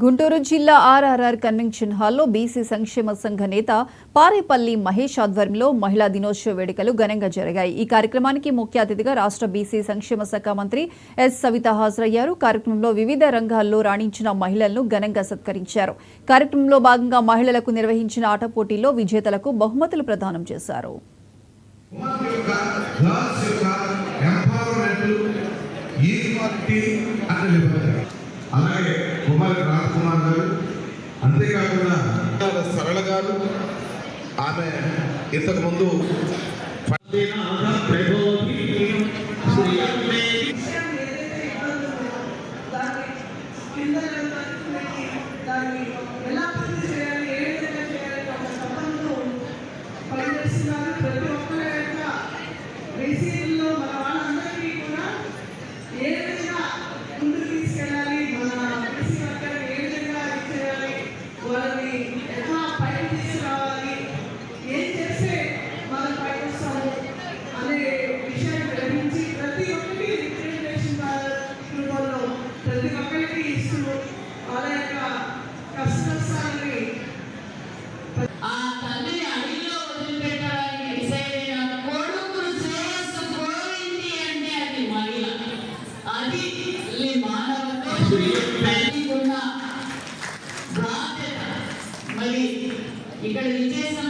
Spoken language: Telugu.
గుంటూరు జిల్లా ఆర్ఆర్ఆర్ కన్వెన్షన్ హాల్లో బీసీ సంక్షేమ సంఘ నేత పారేపల్లి మహేష్ ఆధ్వర్యంలో మహిళా దినోత్సవ వేడుకలు ఘనంగా జరిగాయి. ఈ కార్యక్రమానికి ముఖ్య అతిథిగా రాష్ట్ర బీసీ సంక్షేమ శాఖ మంత్రి ఎస్ సవిత హాజరయ్యారు. కార్యక్రమంలో వివిధ రంగాల్లో రాణించిన మహిళలను ఘనంగా సత్కరించారు. కార్యక్రమంలో భాగంగా మహిళలకు నిర్వహించిన ఆట పోటీల్లో విజేతలకు బహుమతులు ప్రదానం చేశారు. అలాగే కుమారి రాజ్కుమార్ గారు, అంతేకాకుండా సరళ గారు, ఆమె ఇంతకుముందు మరి ఇక్కడ విజేసిన